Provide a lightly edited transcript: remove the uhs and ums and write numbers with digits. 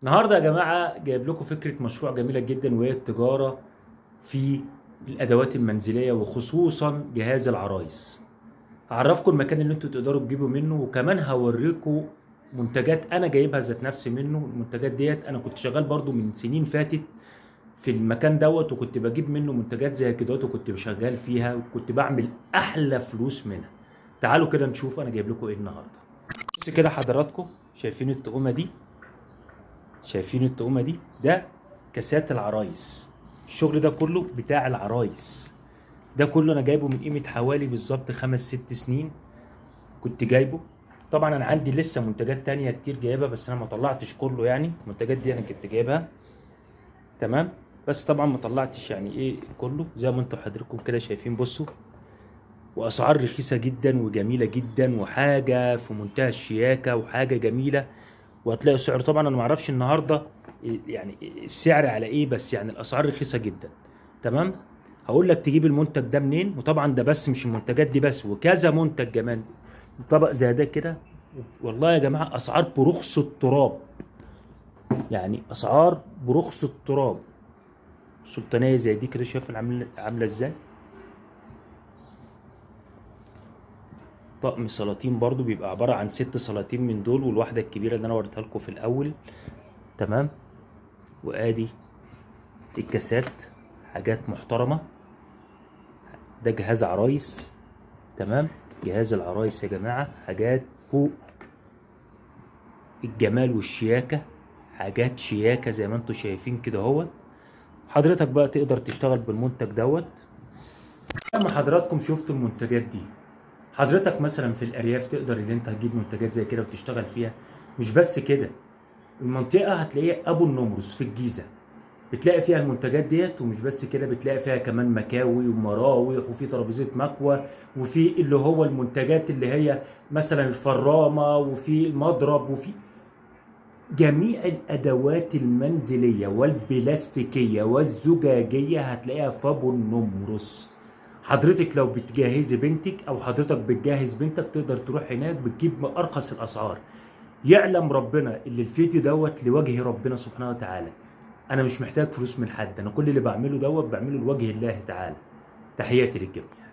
النهارده يا جماعه جايب لكم فكره مشروع جميله جدا، وهي التجاره في الادوات المنزليه وخصوصا جهاز العرايس. هعرفكم المكان اللي انتوا تقدروا تجيبوا منه، وكمان هوريكم منتجات انا جايبها ذات نفسي منه. المنتجات ديت انا كنت شغال برضو من سنين فاتت في المكان دوت، وكنت بجيب منه منتجات زي كده وكنت شغال فيها وكنت بعمل احلى فلوس منها. تعالوا كده نشوف انا جايب لكم ايه النهارده. بص كده حضراتكم، شايفين التقومه دي؟ شايفين التقومه دي؟ ده كاسات العرايس. الشغل ده كله بتاع العرايس. ده كله انا جايبه من قيمه حوالي بالظبط 5 6 سنين. كنت جايبه. طبعا انا عندي لسه منتجات تانية كتير جايبها، بس انا ما طلعتش كله. يعني المنتجات دي انا كنت جايبها تمام، بس طبعا ما طلعتش يعني ايه كله. زي ما انتم حضراتكم كده شايفين، بصوا. واسعار رخيصه جدا وجميله جدا، وحاجه في منتهى الشياكه وحاجه جميله. وهتلاقي سعر، طبعا انا ما اعرفش النهارده يعني السعر على ايه، بس يعني الاسعار رخيصه جدا. تمام. هقول لك تجيب المنتج ده منين. وطبعا ده بس مش المنتجات دي بس، وكذا منتج كمان. طبق زي ده كده، والله يا جماعه اسعار برخص التراب. يعني اسعار برخص التراب. سلطانيه زي دي كده، شايف عامله ازاي؟ طقم سلاطين برضو بيبقى عباره عن 6 سلاطين من دول، والواحده الكبيره اللي انا وريتها لكم في الاول. تمام. وادي الكاسات، حاجات محترمة. ده جهاز عرايس. تمام. جهاز العرايس يا جماعة حاجات فوق الجمال والشياكة. حاجات شياكة زي ما انتوا شايفين كده اهوت. حضرتك بقى تقدر تشتغل بالمنتج دوت. لما حضراتكم شفتوا المنتجات دي، حضرتك مثلا في الارياف تقدر ان انت تجيب منتجات زي كده وتشتغل فيها. مش بس كده، المنطقة هتلاقيها ابو النمرس في الجيزة، بتلاقي فيها المنتجات ديت. ومش بس كده، بتلاقي فيها كمان مكاوي ومراوح، وفي ترابيزه مكوى، وفي اللي هو المنتجات اللي هي مثلا الفرامه، وفي المضرب، وفي جميع الادوات المنزليه والبلاستيكيه والزجاجيه هتلاقيها في ابو النمرس. حضرتك لو بتجهزي بنتك او حضرتك بتجهز بنتك، تقدر تروح هناك بتجيب بارخص الاسعار. يعلم ربنا اللي الفيديو دوت لوجه ربنا سبحانه وتعالى. انا مش محتاج فلوس من حد، انا كل اللي بعمله دوت بعمله لوجه الله تعالى. تحياتي للجميع.